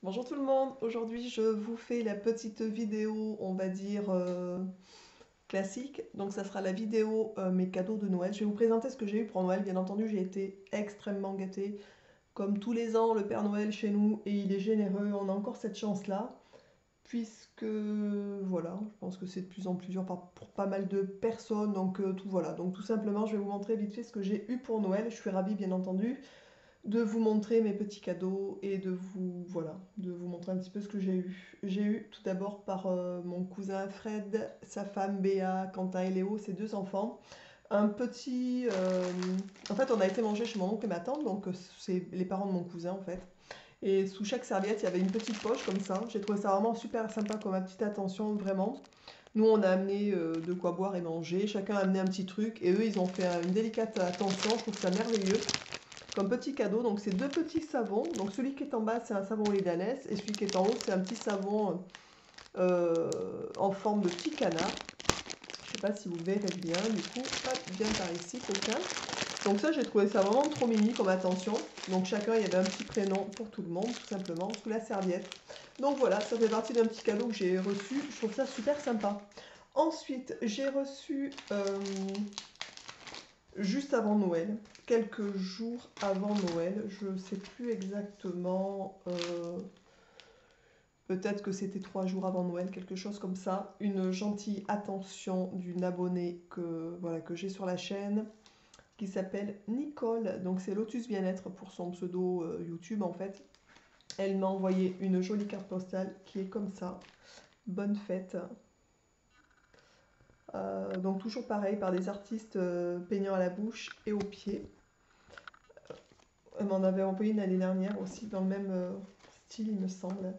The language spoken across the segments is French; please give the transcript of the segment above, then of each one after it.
Bonjour tout le monde, aujourd'hui je vous fais la petite vidéo, on va dire classique. Donc ça sera la vidéo mes cadeaux de Noël. Je vais vous présenter ce que j'ai eu pour Noël. Bien entendu, j'ai été extrêmement gâtée. Comme tous les ans, le Père Noël chez nous, et il est généreux. On a encore cette chance-là, puisque voilà, je pense que c'est de plus en plus dur pour pas mal de personnes. Donc tout voilà. Donc tout simplement, je vais vous montrer vite fait ce que j'ai eu pour Noël. Je suis ravie, bien entendu, de vous montrer mes petits cadeaux et de vous, voilà, de vous montrer un petit peu ce que j'ai eu. J'ai eu tout d'abord par mon cousin Fred, sa femme Béa, Quentin et Léo, ses deux enfants, un petit... en fait, on a été manger chez mon oncle et ma tante, donc c'est les parents de mon cousin en fait. Et sous chaque serviette, il y avait une petite poche comme ça. J'ai trouvé ça vraiment super sympa comme ma petite attention, vraiment. Nous, on a amené de quoi boire et manger. Chacun a amené un petit truc. Et eux, ils ont fait une délicate attention. Je trouve ça merveilleux comme petit cadeau. Donc c'est deux petits savons. Donc celui qui est en bas c'est un savon au lait d'ânesse et celui qui est en haut c'est un petit savon en forme de petit canard. Je sais pas si vous verrez bien du coup. Hop, viens par ici coquin. Donc ça j'ai trouvé ça vraiment trop mini comme attention. Donc chacun il y avait un petit prénom pour tout le monde tout simplement sous la serviette. Donc voilà, ça fait partie d'un petit cadeau que j'ai reçu. Je trouve ça super sympa. Ensuite j'ai reçu juste avant Noël, quelques jours avant Noël, je ne sais plus exactement, peut-être que c'était 3 jours avant Noël, quelque chose comme ça, une gentille attention d'une abonnée que, voilà, que j'ai sur la chaîne, qui s'appelle Nicole, donc c'est Lotus Bien-être pour son pseudo YouTube en fait. Elle m'a envoyé une jolie carte postale qui est comme ça, bonne fête. Donc toujours pareil, par des artistes peignant à la bouche et aux pieds. Elle m'en avait envoyé une l'année dernière aussi, dans le même style, il me semble.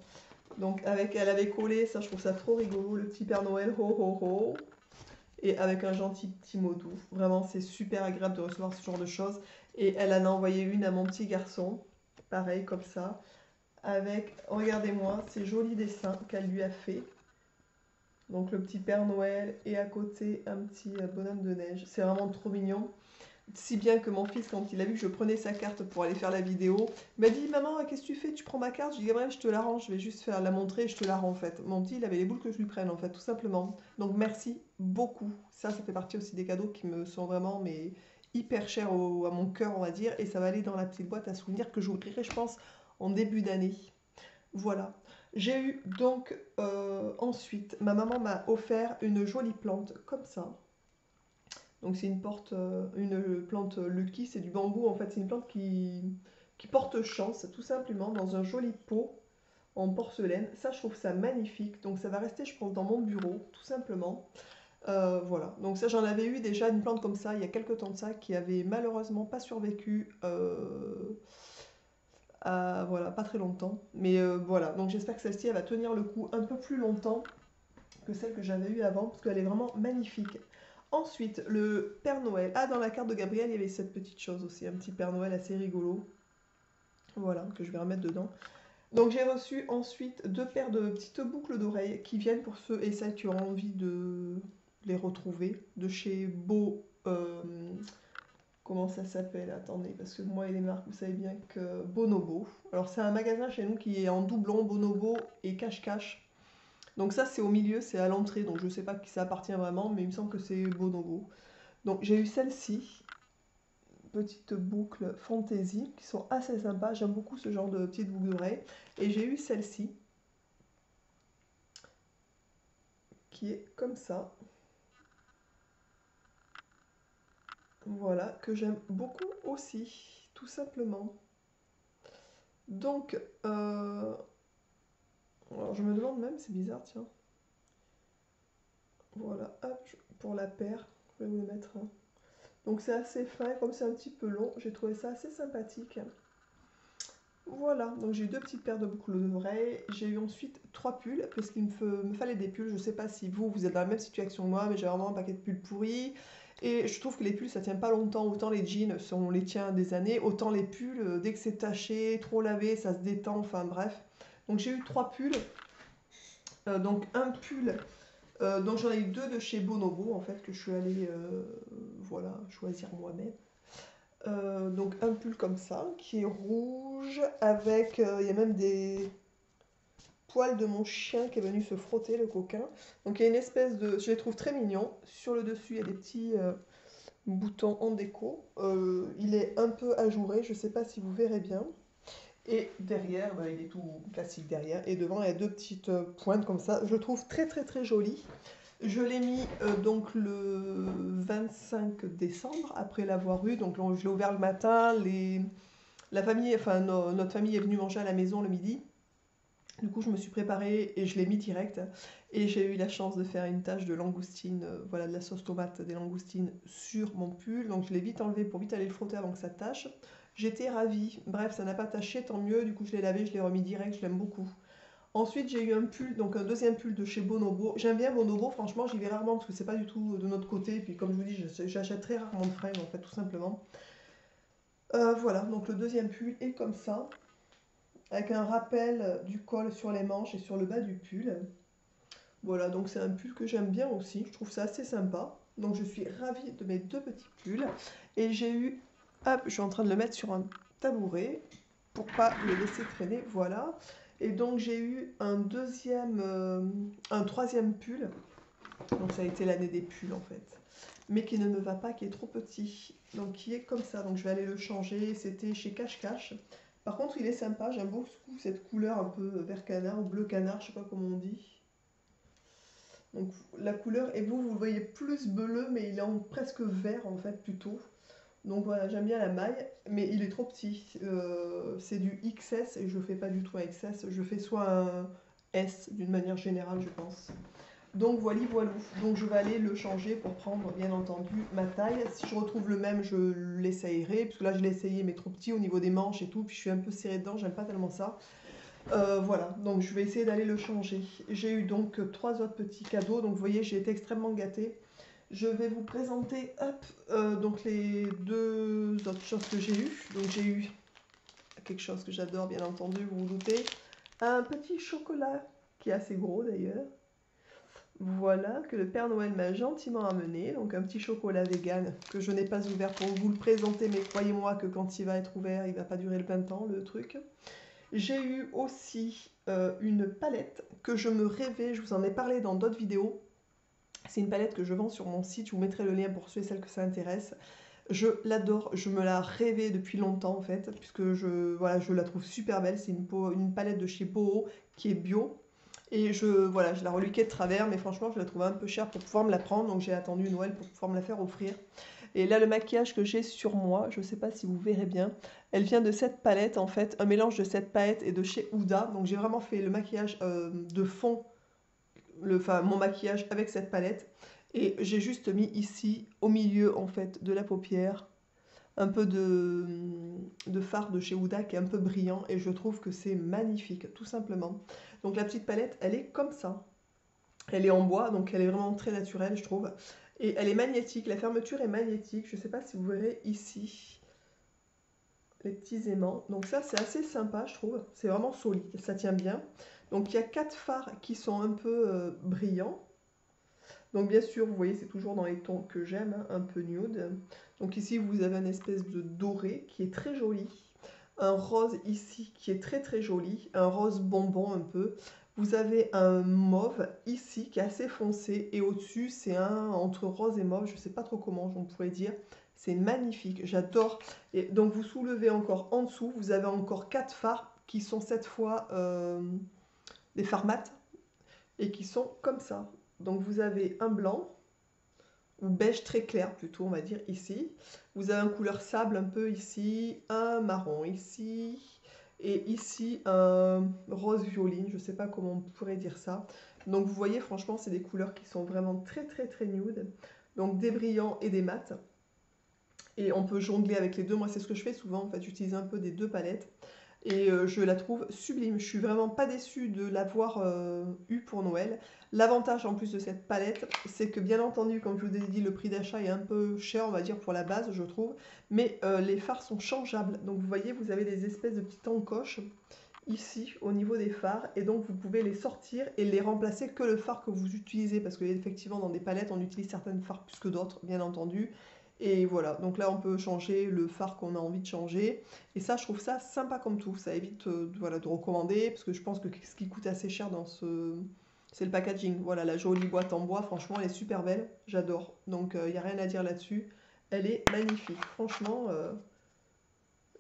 Donc, elle avait collé, ça, je trouve ça trop rigolo, le petit Père Noël, ho ho ho. Et avec un gentil petit mot doux. Vraiment, c'est super agréable de recevoir ce genre de choses. Et elle en a envoyé une à mon petit garçon, pareil, comme ça. Avec, regardez-moi, ces jolis dessins qu'elle lui a fait. Donc, le petit Père Noël et à côté, un petit bonhomme de neige. C'est vraiment trop mignon. Si bien que mon fils, quand il a vu que je prenais sa carte pour aller faire la vidéo, m'a dit: Maman, qu'est-ce que tu fais? Tu prends ma carte? Je dis: Gabriel, je te la rends, je vais juste faire la montrer et je te la rends en fait. Mon petit, il avait les boules que je lui prenne en fait, tout simplement. Donc merci beaucoup. Ça fait partie aussi des cadeaux qui me sont vraiment mais hyper chers à mon cœur, on va dire. Et ça va aller dans la petite boîte à souvenirs que j'ouvrirai, je pense, en début d'année. Voilà. J'ai eu donc ensuite, ma maman m'a offert une jolie plante comme ça. Donc c'est une plante Lucky, c'est du bambou en fait, c'est une plante qui porte chance tout simplement dans un joli pot en porcelaine. Ça je trouve ça magnifique, donc ça va rester je pense dans mon bureau tout simplement. Voilà, donc ça j'en avais eu déjà une plante comme ça il y a quelques temps de ça qui avait malheureusement pas survécu voilà, pas très longtemps. Mais voilà, donc j'espère que celle-ci elle va tenir le coup un peu plus longtemps que celle que j'avais eue avant, parce qu'elle est vraiment magnifique. Ensuite, le Père Noël. Ah, dans la carte de Gabriel, il y avait cette petite chose aussi, un petit Père Noël assez rigolo. Voilà, que je vais remettre dedans. Donc j'ai reçu ensuite deux paires de petites boucles d'oreilles qui viennent pour ceux et celles qui auront envie de les retrouver, de chez Beau... comment ça s'appelle? Attendez, parce que moi et les marques, vous savez bien que Bonobo. Alors c'est un magasin chez nous qui est en doublon, Bonobo et Cache-Cache. Donc ça c'est au milieu, c'est à l'entrée, donc je ne sais pas qui ça appartient vraiment, mais il me semble que c'est Bonobo. Donc j'ai eu celle-ci, petite boucle fantaisie, qui sont assez sympas, j'aime beaucoup ce genre de petites boucles d'oreilles. Et j'ai eu celle-ci, qui est comme ça, voilà, que j'aime beaucoup aussi, tout simplement. Donc, alors je me demande même, c'est bizarre, tiens. Voilà, hop, pour la paire, je vais vous le mettre, hein. Donc c'est assez fin, comme c'est un petit peu long, j'ai trouvé ça assez sympathique. Voilà, donc j'ai eu deux petites paires de boucles d'oreilles. J'ai eu ensuite trois pulls, parce qu'il me fallait des pulls. Je ne sais pas si vous êtes dans la même situation que moi, mais j'ai vraiment un paquet de pulls pourris. Et je trouve que les pulls, ça tient pas longtemps. Autant les jeans, on les tient des années. Autant les pulls, dès que c'est taché, trop lavé, ça se détend. Enfin bref. Donc j'ai eu trois pulls. Donc un pull, donc j'en ai eu deux de chez Bonobo, en fait, que je suis allée voilà, choisir moi-même. Donc un pull comme ça, qui est rouge, avec, il y a même poil de mon chien qui est venu se frotter, le coquin. Donc il y a une espèce de... Je les trouve très mignons. Sur le dessus, il y a des petits boutons en déco. Il est un peu ajouré, je ne sais pas si vous verrez bien. Et derrière, bah, il est tout classique derrière. Et devant, il y a deux petites pointes comme ça. Je le trouve très très très joli. Je l'ai mis donc le 25 décembre, après l'avoir eu. Donc je l'ai ouvert le matin. La famille, enfin notre famille est venue manger à la maison le midi. Du coup, je me suis préparée et je l'ai mis direct. Et j'ai eu la chance de faire une tâche de langoustine, voilà, de la sauce tomate, des langoustines sur mon pull. Donc je l'ai vite enlevé pour vite aller le frotter avant que ça tâche. J'étais ravie. Bref, ça n'a pas taché, tant mieux. Du coup, je l'ai lavé, je l'ai remis direct, je l'aime beaucoup. Ensuite, j'ai eu un pull, donc un deuxième pull de chez Bonobo. J'aime bien Bonobo, franchement, j'y vais rarement parce que c'est pas du tout de notre côté. Et puis, comme je vous dis, j'achète très rarement de fringues, en fait, tout simplement. Voilà, donc le deuxième pull est comme ça, avec un rappel du col sur les manches et sur le bas du pull. Voilà, donc c'est un pull que j'aime bien aussi, je trouve ça assez sympa. Donc je suis ravie de mes deux petits pulls. Et j'ai eu, hop, je suis en train de le mettre sur un tabouret pour pas le laisser traîner, voilà. Et donc j'ai eu un troisième pull. Donc ça a été l'année des pulls en fait. Mais qui ne me va pas, qui est trop petit. Donc qui est comme ça, donc je vais aller le changer. C'était chez Cache Cache. Par contre il est sympa, j'aime beaucoup cette couleur un peu vert canard ou bleu canard, je sais pas comment on dit. Donc la couleur, et vous le voyez plus bleu, mais il est presque vert en fait plutôt. Donc voilà, j'aime bien la maille, mais il est trop petit. C'est du XS et je fais pas du tout un XS, je fais soit un S d'une manière générale, je pense. Donc voilà. Donc je vais aller le changer pour prendre bien entendu ma taille. Si je retrouve le même, je l'essayerai, parce que là je l'ai essayé, mais trop petit au niveau des manches et tout, puis je suis un peu serrée dedans, j'aime pas tellement ça. Voilà, donc je vais essayer d'aller le changer. J'ai eu donc trois autres petits cadeaux, donc vous voyez, j'ai été extrêmement gâtée. Je vais vous présenter, hop, donc les deux autres choses que j'ai eues. Donc j'ai eu quelque chose que j'adore, bien entendu, vous vous doutez. Un petit chocolat, qui est assez gros d'ailleurs. Voilà, que le Père Noël m'a gentiment amené. Donc un petit chocolat vegan que je n'ai pas ouvert pour vous le présenter, mais croyez-moi que quand il va être ouvert, il ne va pas durer le 20 ans, le truc. J'ai eu aussi une palette que je me rêvais, je vous en ai parlé dans d'autres vidéos. C'est une palette que je vends sur mon site, je vous mettrai le lien pour ceux et celles que ça intéresse. Je l'adore, je me la rêvais depuis longtemps en fait, puisque voilà, je la trouve super belle. C'est une palette de chez Boho qui est bio. Et voilà, je la reluquais de travers, mais franchement, je la trouvais un peu chère pour pouvoir me la prendre, donc j'ai attendu Noël pour pouvoir me la faire offrir. Et là, le maquillage que j'ai sur moi, je ne sais pas si vous verrez bien, elle vient de cette palette en fait, un mélange de cette palette et de chez Huda. Donc j'ai vraiment fait le maquillage de fond, enfin mon maquillage avec cette palette. Et j'ai juste mis ici, au milieu en fait de la paupière, un peu de fard de chez Huda qui est un peu brillant. Et je trouve que c'est magnifique, tout simplement. Donc la petite palette, elle est comme ça. Elle est en bois, donc elle est vraiment très naturelle, je trouve. Et elle est magnétique, la fermeture est magnétique. Je ne sais pas si vous verrez ici les petits aimants. Donc ça, c'est assez sympa, je trouve. C'est vraiment solide, ça tient bien. Donc il y a 4 fards qui sont un peu brillants. Donc bien sûr, vous voyez, c'est toujours dans les tons que j'aime, hein, un peu nude. Donc ici, vous avez une espèce de doré qui est très joli. Un rose ici qui est très très joli. Un rose bonbon un peu. Vous avez un mauve ici qui est assez foncé. Et au-dessus, c'est un entre rose et mauve. Je ne sais pas trop comment on pourrait dire. C'est magnifique, j'adore. Et donc vous soulevez encore en dessous. Vous avez encore 4 fards qui sont cette fois des fards mat. Et qui sont comme ça. Donc vous avez un blanc, ou beige très clair plutôt, on va dire ici. Vous avez un couleur sable un peu ici, un marron ici, et ici un rose violine, je ne sais pas comment on pourrait dire ça. Donc vous voyez, franchement, c'est des couleurs qui sont vraiment très très très nude. Donc des brillants et des mats. Et on peut jongler avec les deux. Moi, c'est ce que je fais souvent. En fait, j'utilise un peu des deux palettes. Et je la trouve sublime. Je suis vraiment pas déçue de l'avoir eue pour Noël. L'avantage en plus de cette palette, c'est que bien entendu, comme je vous ai dit, le prix d'achat est un peu cher, on va dire, pour la base, je trouve. Mais les fards sont changeables. Donc vous voyez, vous avez des espèces de petites encoches ici au niveau des fards. Et donc vous pouvez les sortir et les remplacer que le fard que vous utilisez. Parce que effectivement, dans des palettes, on utilise certaines fards plus que d'autres, bien entendu. Et voilà, donc là on peut changer le phare qu'on a envie de changer. Et ça, je trouve ça sympa comme tout. Ça évite voilà, de recommander, parce que je pense que ce qui coûte assez cher dans ce... C'est le packaging. Voilà, la jolie boîte en bois, franchement, elle est super belle. J'adore. Donc il n'y a rien à dire là-dessus. Elle est magnifique. Franchement,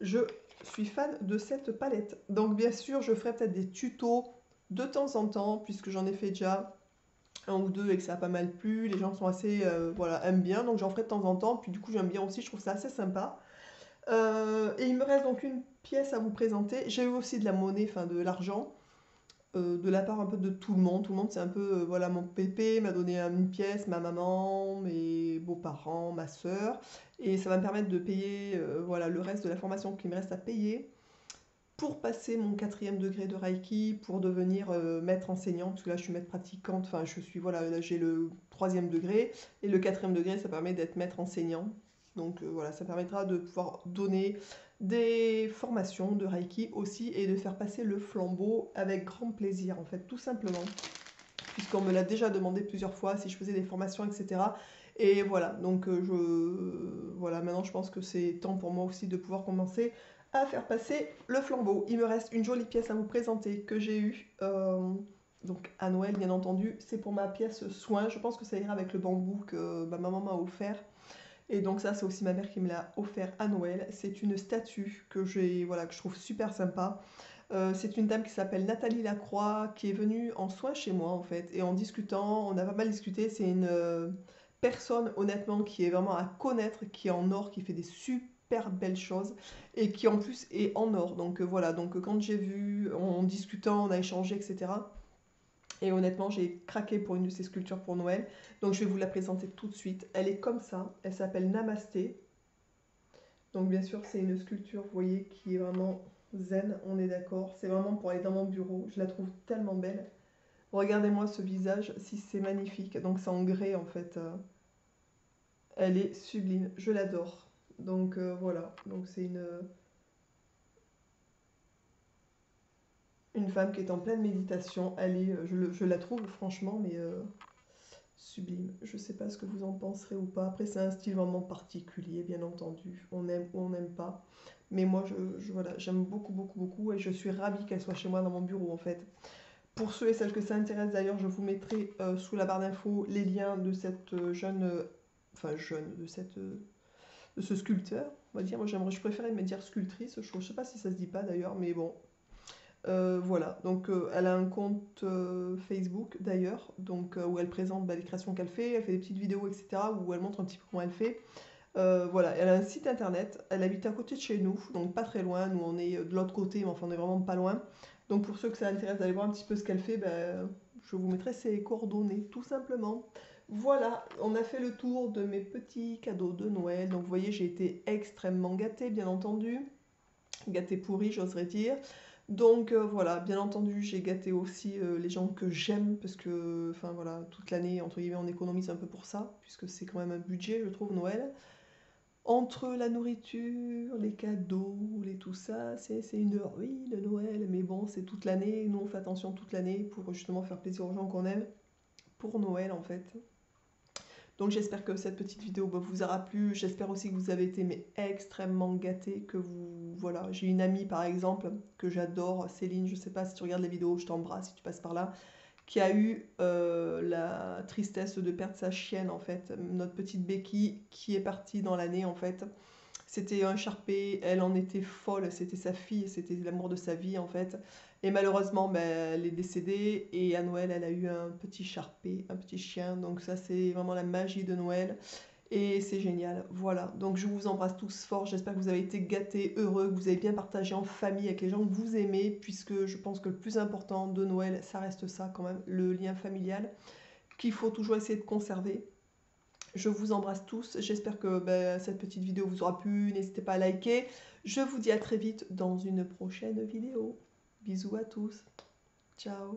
je suis fan de cette palette. Donc bien sûr, je ferai peut-être des tutos de temps en temps, puisque j'en ai fait déjà un ou deux et que ça a pas mal plu. Les gens sont assez, voilà, aiment bien, donc j'en ferai de temps en temps. Puis du coup, j'aime bien aussi, je trouve ça assez sympa. Et il me reste donc une pièce à vous présenter. J'ai eu aussi de la monnaie, enfin de l'argent, de la part un peu de tout le monde. Tout le monde, c'est un peu, voilà, mon pépé m'a donné une pièce, ma maman, mes beaux-parents, ma sœur. Et ça va me permettre de payer, voilà, le reste de la formation qui me reste à payer pour passer mon quatrième degré de Reiki, pour devenir maître enseignante, parce que là je suis maître pratiquante, enfin je suis, voilà, là j'ai le troisième degré, et le quatrième degré ça permet d'être maître enseignant. Donc voilà, ça permettra de pouvoir donner des formations de Reiki aussi, et de faire passer le flambeau avec grand plaisir en fait, tout simplement. Puisqu'on me l'a déjà demandé plusieurs fois si je faisais des formations, etc. Et voilà, donc voilà, maintenant je pense que c'est temps pour moi aussi de pouvoir commencer à faire passer le flambeau. Il me reste une jolie pièce à vous présenter que j'ai eue donc à Noël, bien entendu. C'est pour ma pièce soin. Je pense que ça ira avec le bambou que ma maman m'a offert. Et donc ça, c'est aussi ma mère qui me l'a offert à Noël. C'est une statue que j'ai, voilà, que je trouve super sympa. C'est une dame qui s'appelle Nathalie Lacroix, qui est venue en soins chez moi en fait. Et en discutant, on a pas mal discuté. C'est une personne honnêtement qui est vraiment à connaître, qui est en or, qui fait des super belles choses et qui en plus est en or. Donc voilà, donc quand j'ai vu, en discutant, on a échangé, etc. Et honnêtement, j'ai craqué pour une de ces sculptures pour Noël. Donc je vais vous la présenter tout de suite. Elle est comme ça. Elle s'appelle Namasté. Donc bien sûr, c'est une sculpture, vous voyez, qui est vraiment zen, on est d'accord. C'est vraiment pour aller dans mon bureau. Je la trouve tellement belle. Regardez-moi ce visage, si c'est magnifique. Donc c'est en grès en fait. Elle est sublime, je l'adore. Donc voilà, donc c'est une femme qui est en pleine méditation. Elle est, je la trouve franchement, mais sublime. Je sais pas ce que vous en penserez ou pas. Après, c'est un style vraiment particulier, bien entendu. On aime ou on n'aime pas. Mais moi, voilà, j'aime beaucoup, beaucoup, beaucoup. Et je suis ravie qu'elle soit chez moi dans mon bureau, en fait. Pour ceux et celles que ça intéresse, d'ailleurs, je vous mettrai sous la barre d'infos les liens de cette jeune... enfin, jeune, de ce sculpteur, on va dire. Moi, je préférais me dire sculptrice. Je sais pas si ça se dit pas, d'ailleurs, mais bon. Voilà, donc elle a un compte Facebook d'ailleurs, donc où elle présente les créations qu'elle fait des petites vidéos, etc., où elle montre un petit peu comment elle fait. Voilà, elle a un site internet, elle habite à côté de chez nous, donc pas très loin, nous on est de l'autre côté, mais enfin on est vraiment pas loin. Donc pour ceux que ça intéresse d'aller voir un petit peu ce qu'elle fait, ben, je vous mettrai ses coordonnées, tout simplement. Voilà, on a fait le tour de mes petits cadeaux de Noël, donc vous voyez j'ai été extrêmement gâtée, bien entendu. Gâtée pourrie, j'oserais dire. Donc voilà, bien entendu, j'ai gâté aussi les gens que j'aime parce que, enfin voilà, toute l'année, entre guillemets, on économise un peu pour ça, puisque c'est quand même un budget, je trouve, Noël. Entre la nourriture, les cadeaux, tout ça, c'est une heure, oui, le Noël, mais bon, c'est toute l'année. Nous, on fait attention toute l'année pour justement faire plaisir aux gens qu'on aime pour Noël, en fait. Donc j'espère que cette petite vidéo vous aura plu. J'espère aussi que vous avez été mais, extrêmement gâtés, que vous... Voilà, j'ai une amie par exemple que j'adore, Céline, je sais pas si tu regardes les vidéos, je t'embrasse si tu passes par là, qui a eu la tristesse de perdre sa chienne en fait, notre petite Becky qui est partie dans l'année en fait. C'était un Charpé, elle en était folle, c'était sa fille, c'était l'amour de sa vie en fait. Et malheureusement, ben, elle est décédée et à Noël, elle a eu un petit Charpé, un petit chien. Donc ça, c'est vraiment la magie de Noël et c'est génial. Voilà, donc je vous embrasse tous fort, j'espère que vous avez été gâtés, heureux, que vous avez bien partagé en famille avec les gens que vous aimez, puisque je pense que le plus important de Noël, ça reste ça quand même, le lien familial, qu'il faut toujours essayer de conserver. Je vous embrasse tous. J'espère que ben, cette petite vidéo vous aura plu. N'hésitez pas à liker. Je vous dis à très vite dans une prochaine vidéo. Bisous à tous. Ciao.